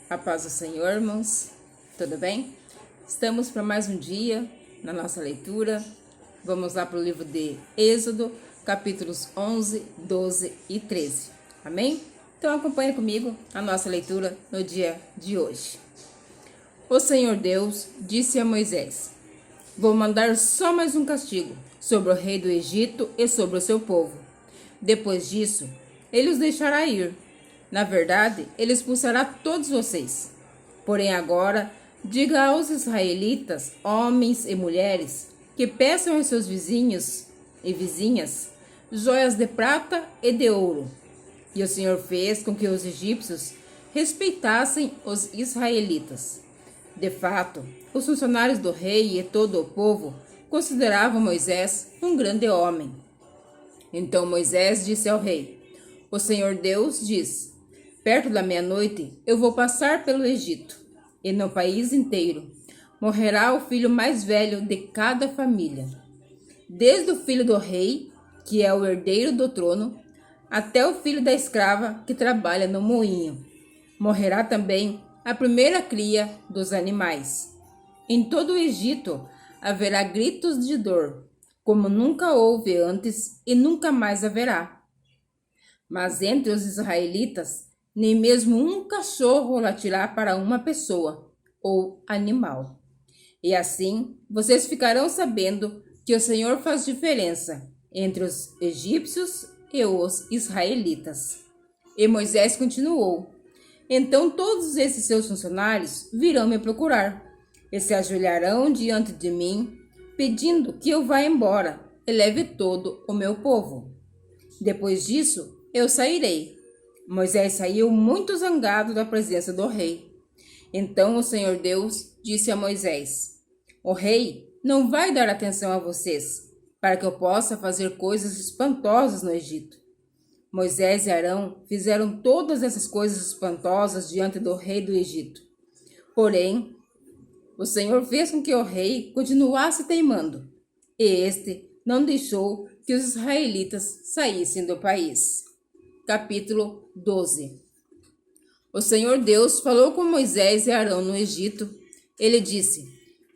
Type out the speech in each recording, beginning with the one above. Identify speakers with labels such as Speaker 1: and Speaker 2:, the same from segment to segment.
Speaker 1: A paz do Senhor, irmãos. Tudo bem? Estamos para mais um dia na nossa leitura. Vamos lá para o livro de Êxodo, capítulos 11, 12 e 13. Amém? Então acompanha comigo a nossa leitura no dia de hoje. O Senhor Deus disse a Moisés: vou mandar só mais um castigo sobre o rei do Egito e sobre o seu povo. Depois disso, ele os deixará ir. Na verdade, ele expulsará todos vocês. Porém agora, diga aos israelitas, homens e mulheres, que peçam aos seus vizinhos e vizinhas joias de prata e de ouro. E o Senhor fez com que os egípcios respeitassem os israelitas. De fato, os funcionários do rei e todo o povo consideravam Moisés um grande homem. Então Moisés disse ao rei: o Senhor Deus diz: perto da meia-noite eu vou passar pelo Egito, e no país inteiro morrerá o filho mais velho de cada família, desde o filho do rei, que é o herdeiro do trono, até o filho da escrava que trabalha no moinho. Morrerá também a primeira cria dos animais. Em todo o Egito haverá gritos de dor, como nunca houve antes e nunca mais haverá. Mas entre os israelitas, nem mesmo um cachorro latirá para uma pessoa ou animal. E assim vocês ficarão sabendo que o Senhor faz diferença entre os egípcios e os israelitas. E Moisés continuou: então todos esses seus funcionários virão me procurar e se ajoelharão diante de mim, pedindo que eu vá embora e leve todo o meu povo. Depois disso, eu sairei. Moisés saiu muito zangado da presença do rei. Então o Senhor Deus disse a Moisés: o rei não vai dar atenção a vocês, para que eu possa fazer coisas espantosas no Egito. Moisés e Arão fizeram todas essas coisas espantosas diante do rei do Egito. Porém, o Senhor fez com que o rei continuasse teimando, e este não deixou que os israelitas saíssem do país. Capítulo 12. O Senhor Deus falou com Moisés e Arão no Egito. Ele disse: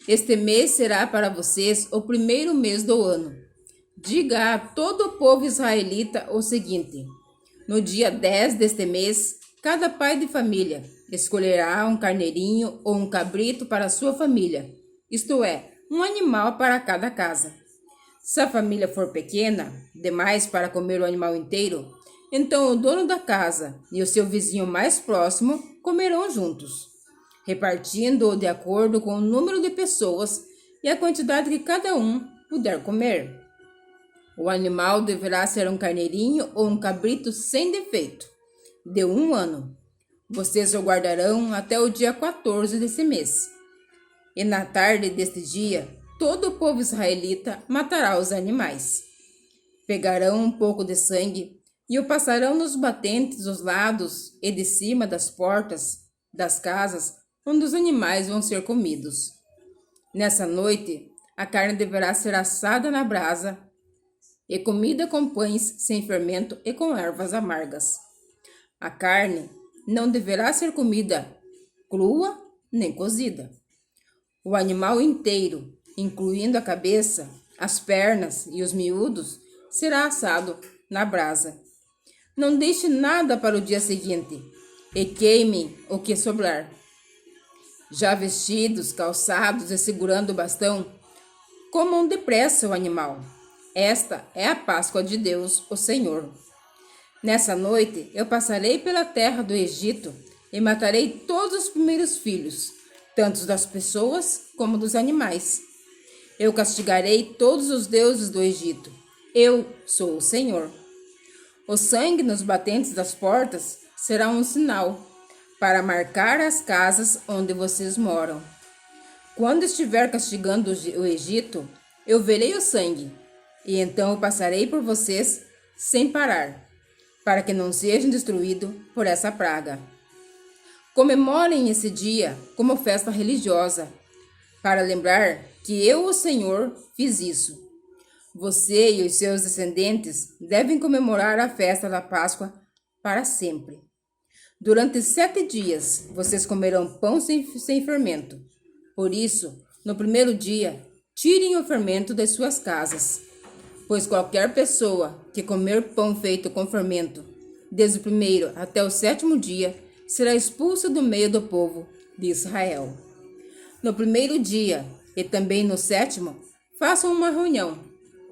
Speaker 1: este mês será para vocês o primeiro mês do ano. Diga a todo o povo israelita o seguinte: no dia 10 deste mês, cada pai de família escolherá um carneirinho ou um cabrito para a sua família, isto é, um animal para cada casa. Se a família for pequena, demais para comer o animal inteiro, então o dono da casa e o seu vizinho mais próximo comerão juntos, repartindo-o de acordo com o número de pessoas e a quantidade que cada um puder comer. O animal deverá ser um carneirinho ou um cabrito sem defeito, de 1 ano. Vocês o guardarão até o dia 14 desse mês. E na tarde deste dia, todo o povo israelita matará os animais. Pegarão um pouco de sangue e o passarão nos batentes dos lados e de cima das portas das casas onde os animais vão ser comidos. Nessa noite, a carne deverá ser assada na brasa e comida com pães sem fermento e com ervas amargas. A carne não deverá ser comida crua nem cozida. O animal inteiro, incluindo a cabeça, as pernas e os miúdos, será assado na brasa. Não deixe nada para o dia seguinte, e queimem o que sobrar. Já vestidos, calçados e segurando o bastão, comam depressa o animal. Esta é a Páscoa de Deus, o Senhor. Nessa noite eu passarei pela terra do Egito e matarei todos os primeiros filhos, tanto das pessoas como dos animais. Eu castigarei todos os deuses do Egito. Eu sou o Senhor. O sangue nos batentes das portas será um sinal para marcar as casas onde vocês moram. Quando estiver castigando o Egito, eu verei o sangue, e então eu passarei por vocês sem parar, para que não sejam destruídos por essa praga. Comemorem esse dia como festa religiosa, para lembrar que eu, o Senhor, fiz isso. Você e os seus descendentes devem comemorar a festa da Páscoa para sempre. Durante 7 dias vocês comerão pão sem fermento. Por isso, no primeiro dia, tirem o fermento das suas casas. Pois qualquer pessoa que comer pão feito com fermento, desde o primeiro até o 7º dia, será expulsa do meio do povo de Israel. No primeiro dia e também no 7º, façam uma reunião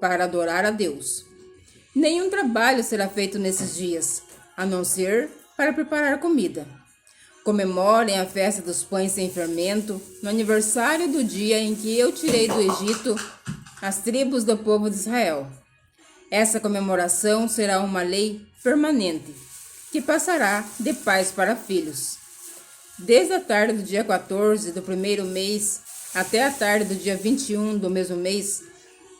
Speaker 1: para adorar a Deus. Nenhum trabalho será feito nesses dias, a não ser para preparar comida. Comemorem a festa dos pães sem fermento, no aniversário do dia em que eu tirei do Egito as tribos do povo de Israel. Essa comemoração será uma lei permanente, que passará de pais para filhos. Desde a tarde do dia 14 do primeiro mês até a tarde do dia 21 do mesmo mês,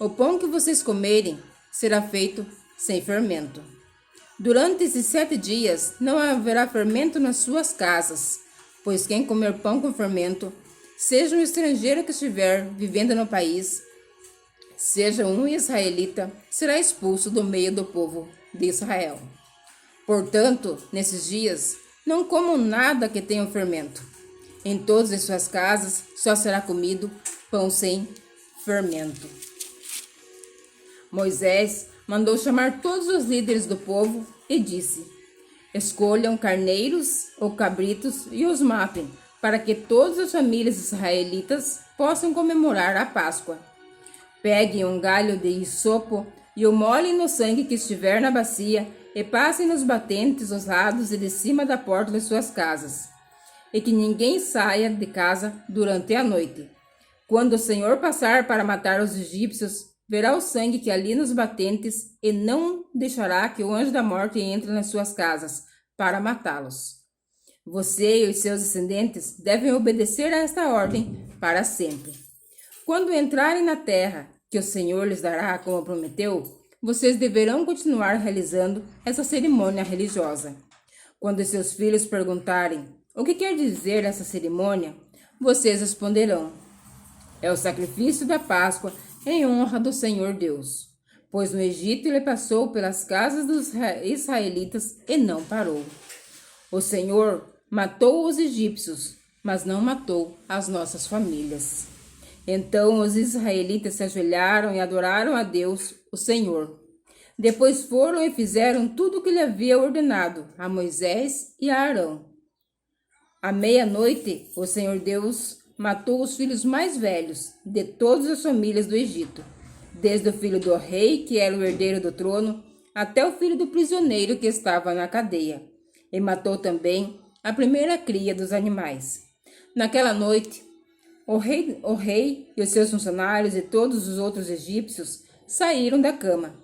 Speaker 1: o pão que vocês comerem será feito sem fermento. Durante esses 7 dias não haverá fermento nas suas casas, pois quem comer pão com fermento, seja um estrangeiro que estiver vivendo no país, seja um israelita, será expulso do meio do povo de Israel. Portanto, nesses dias, não comam nada que tenha fermento. Em todas as suas casas só será comido pão sem fermento. Moisés mandou chamar todos os líderes do povo e disse: escolham carneiros ou cabritos e os matem, para que todas as famílias israelitas possam comemorar a Páscoa. Peguem um galho de hisopo e o molhem no sangue que estiver na bacia e passem nos batentes dos lados e de cima da porta de suas casas. E que ninguém saia de casa durante a noite. Quando o Senhor passar para matar os egípcios, verá o sangue que ali nos batentes e não deixará que o anjo da morte entre nas suas casas para matá-los. Você e os seus descendentes devem obedecer a esta ordem para sempre. Quando entrarem na terra que o Senhor lhes dará como prometeu, vocês deverão continuar realizando essa cerimônia religiosa. Quando seus filhos perguntarem o que quer dizer essa cerimônia, vocês responderão: é o sacrifício da Páscoa em honra do Senhor Deus. Pois no Egito ele passou pelas casas dos israelitas e não parou. O Senhor matou os egípcios, mas não matou as nossas famílias. Então os israelitas se ajoelharam e adoraram a Deus, o Senhor. Depois foram e fizeram tudo o que lhe havia ordenado a Moisés e a Arão. À meia-noite, o Senhor Deus matou os filhos mais velhos de todas as famílias do Egito, desde o filho do rei, que era o herdeiro do trono, até o filho do prisioneiro que estava na cadeia, e matou também a primeira cria dos animais. Naquela noite, o rei e os seus funcionários e todos os outros egípcios saíram da cama.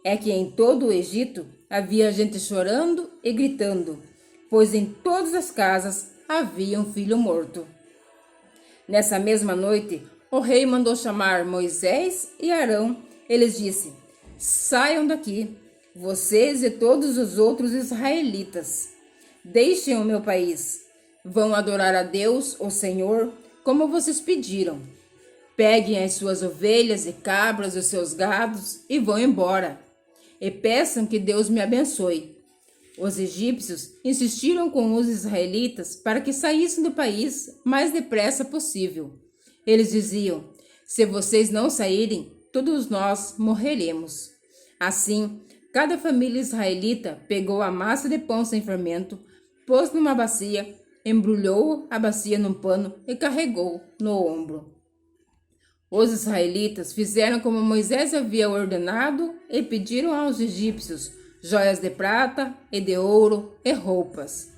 Speaker 1: É que em todo o Egito havia gente chorando e gritando, pois em todas as casas havia um filho morto. Nessa mesma noite, o rei mandou chamar Moisés e Arão. Ele disse: saiam daqui, vocês e todos os outros israelitas. Deixem o meu país. Vão adorar a Deus, o Senhor, como vocês pediram. Peguem as suas ovelhas e cabras e os seus gados e vão embora. E peçam que Deus me abençoe. Os egípcios insistiram com os israelitas para que saíssem do país mais depressa possível. Eles diziam: se vocês não saírem, todos nós morreremos. Assim, cada família israelita pegou a massa de pão sem fermento, pôs numa bacia, embrulhou a bacia num pano e carregou no ombro. Os israelitas fizeram como Moisés havia ordenado e pediram aos egípcios joias de prata e de ouro e roupas.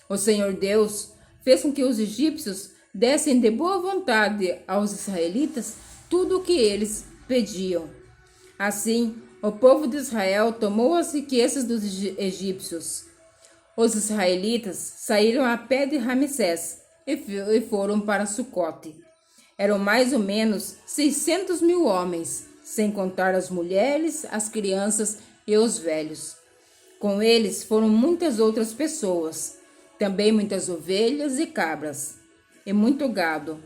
Speaker 1: O Senhor Deus fez com que os egípcios dessem de boa vontade aos israelitas tudo o que eles pediam. Assim, o povo de Israel tomou as riquezas dos egípcios. Os israelitas saíram a pé de Ramsés e foram para Sucote. Eram mais ou menos 600.000 homens, sem contar as mulheres, as crianças e os velhos. Com eles foram muitas outras pessoas, também muitas ovelhas e cabras, e muito gado.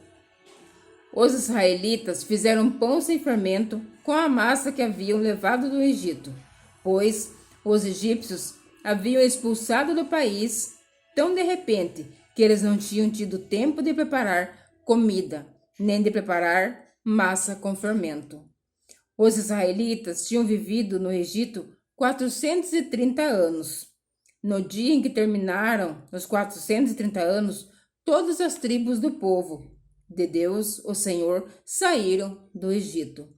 Speaker 1: Os israelitas fizeram pão sem fermento com a massa que haviam levado do Egito, pois os egípcios haviam expulsado do país tão de repente que eles não tinham tido tempo de preparar comida, nem de preparar massa com fermento. Os israelitas tinham vivido no Egito 430 anos. No dia em que terminaram os 430 anos, todas as tribos do povo de Deus, o Senhor, saíram do Egito.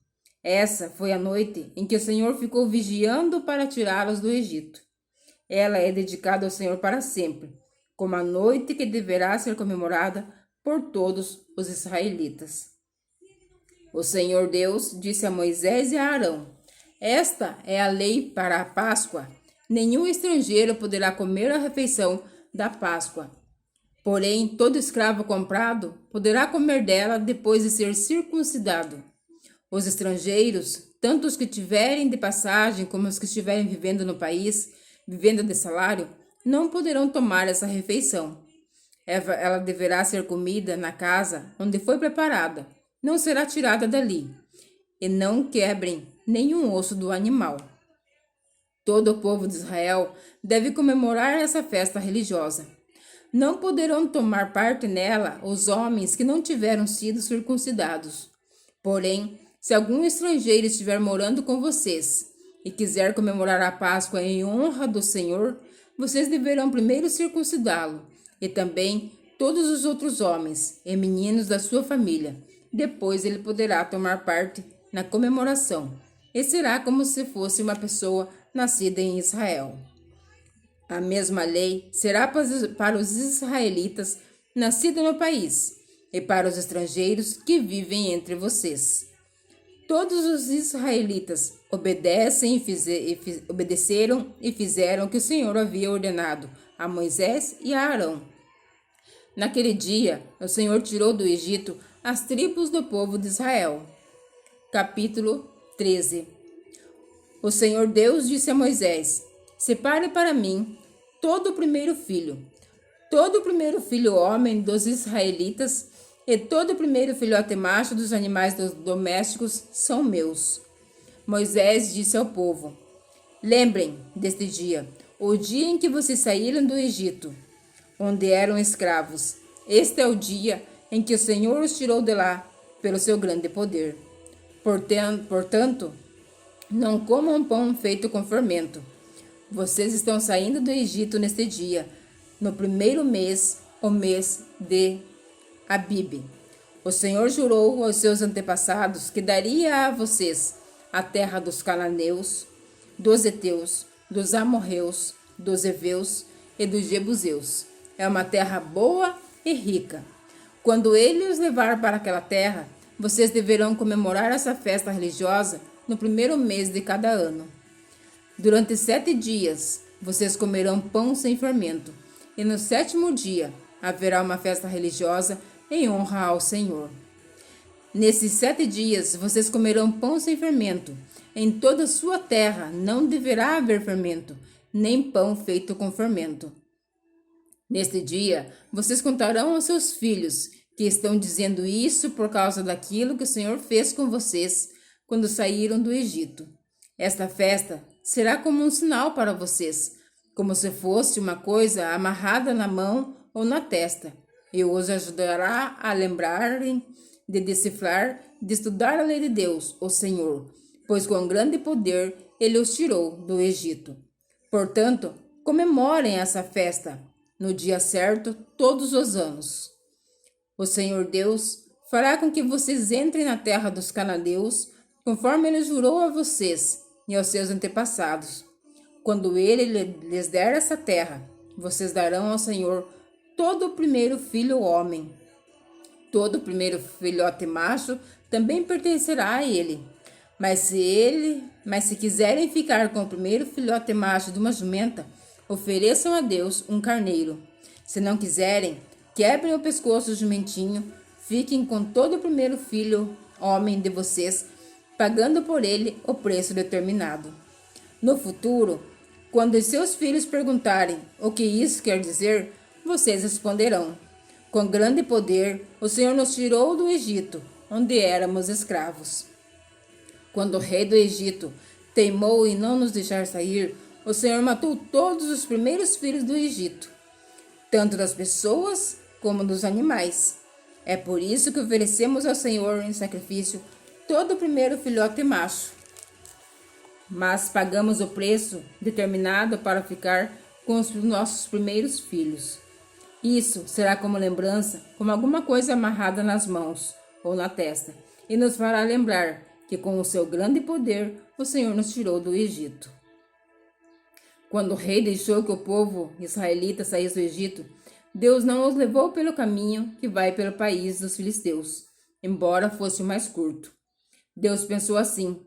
Speaker 1: Essa foi a noite em que o Senhor ficou vigiando para tirá-los do Egito. Ela é dedicada ao Senhor para sempre, como a noite que deverá ser comemorada por todos os israelitas. O Senhor Deus disse a Moisés e a Arão: Esta é a lei para a Páscoa. Nenhum estrangeiro poderá comer a refeição da Páscoa. Porém, todo escravo comprado poderá comer dela depois de ser circuncidado. Os estrangeiros, tanto os que tiverem de passagem como os que estiverem vivendo no país, vivendo de salário, não poderão tomar essa refeição. Ela deverá ser comida na casa onde foi preparada, não será tirada dali, e não quebrem nenhum osso do animal. Todo o povo de Israel deve comemorar essa festa religiosa. Não poderão tomar parte nela os homens que não tiveram sido circuncidados. Porém, se algum estrangeiro estiver morando com vocês e quiser comemorar a Páscoa em honra do Senhor, vocês deverão primeiro circuncidá-lo, e também todos os outros homens e meninos da sua família. Depois ele poderá tomar parte na comemoração, e será como se fosse uma pessoa nascida em Israel. A mesma lei será para os israelitas nascidos no país e para os estrangeiros que vivem entre vocês. Todos os israelitas obedeceram e fizeram o que o Senhor havia ordenado a Moisés e a Arão. Naquele dia, o Senhor tirou do Egito as tribos do povo de Israel. Capítulo 13. O Senhor Deus disse a Moisés: Separe para mim todo o primeiro filho homem dos israelitas, e todo o primeiro filhote macho dos animais domésticos são meus. Moisés disse ao povo: Lembrem deste dia, o dia em que vocês saíram do Egito, onde eram escravos. Este é o dia em que o Senhor os tirou de lá pelo seu grande poder. Portanto, não comam pão feito com fermento. Vocês estão saindo do Egito neste dia, no primeiro mês, o mês de Abibe. O Senhor jurou aos seus antepassados que daria a vocês a terra dos cananeus, dos heteus, dos amorreus, dos heveus e dos jebuseus. É uma terra boa e rica. Quando ele os levar para aquela terra, vocês deverão comemorar essa festa religiosa no primeiro mês de cada ano. Durante 7 dias, vocês comerão pão sem fermento, e no 7º dia haverá uma festa religiosa em honra ao Senhor. Nesses 7 dias, vocês comerão pão sem fermento. Em toda a sua terra não deverá haver fermento, nem pão feito com fermento. Neste dia, vocês contarão aos seus filhos que estão dizendo isso por causa daquilo que o Senhor fez com vocês quando saíram do Egito. Esta festa será como um sinal para vocês, como se fosse uma coisa amarrada na mão ou na testa, e os ajudará a lembrarem de decifrar, de estudar a lei de Deus, o Senhor, pois com grande poder ele os tirou do Egito. Portanto, comemorem essa festa no dia certo todos os anos. O Senhor Deus fará com que vocês entrem na terra dos cananeus, conforme ele jurou a vocês e aos seus antepassados. Quando ele lhes der essa terra, vocês darão ao Senhor todo o primeiro filho homem. Todo o primeiro filhote macho também pertencerá a ele. Mas se quiserem ficar com o primeiro filhote macho de uma jumenta, ofereçam a Deus um carneiro. Se não quiserem, quebrem o pescoço do jumentinho, fiquem com todo o primeiro filho homem de vocês, pagando por ele o preço determinado. No futuro, quando os seus filhos perguntarem o que isso quer dizer, vocês responderão: com grande poder, o Senhor nos tirou do Egito, onde éramos escravos. Quando o rei do Egito teimou em não nos deixar sair, o Senhor matou todos os primeiros filhos do Egito, tanto das pessoas como dos animais. É por isso que oferecemos ao Senhor em sacrifício todo o primeiro filhote macho. Mas pagamos o preço determinado para ficar com os nossos primeiros filhos. Isso será como lembrança, como alguma coisa amarrada nas mãos ou na testa, e nos fará lembrar que com o seu grande poder o Senhor nos tirou do Egito. Quando o rei deixou que o povo israelita saísse do Egito, Deus não os levou pelo caminho que vai pelo país dos filisteus, embora fosse o mais curto. Deus pensou assim: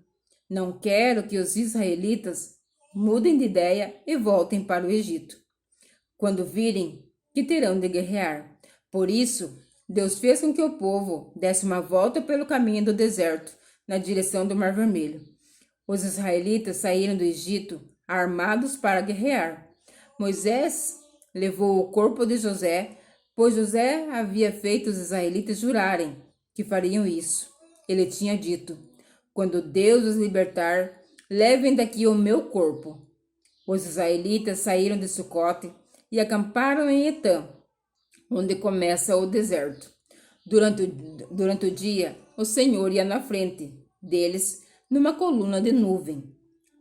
Speaker 1: não quero que os israelitas mudem de ideia e voltem para o Egito, quando virem que terão de guerrear. Por isso, Deus fez com que o povo desse uma volta pelo caminho do deserto, na direção do Mar Vermelho. Os israelitas saíram do Egito armados para guerrear. Moisés levou o corpo de José, pois José havia feito os israelitas jurarem que fariam isso. Ele tinha dito: quando Deus os libertar, levem daqui o meu corpo. Os israelitas saíram de Sucote e acamparam em Etã, onde começa o deserto. Durante o dia, o Senhor ia na frente deles numa coluna de nuvem,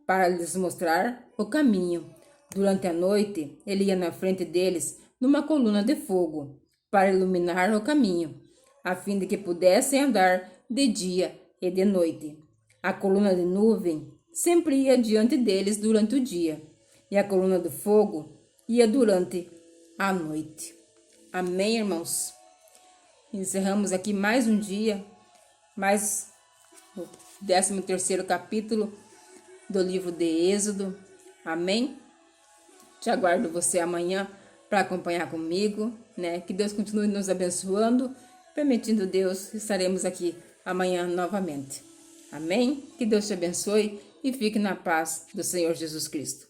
Speaker 1: para lhes mostrar o caminho. Durante a noite, ele ia na frente deles numa coluna de fogo, para iluminar o caminho, a fim de que pudessem andar de dia e de noite. A coluna de nuvem sempre ia diante deles durante o dia, e a coluna de fogo ia durante a noite. Amém, irmãos? Encerramos aqui mais um dia, mais o 13º capítulo do livro de Êxodo. Amém? Te aguardo você amanhã para acompanhar comigo, né? Que Deus continue nos abençoando. Permitindo Deus, estaremos aqui amanhã novamente. Amém? Que Deus te abençoe e fique na paz do Senhor Jesus Cristo.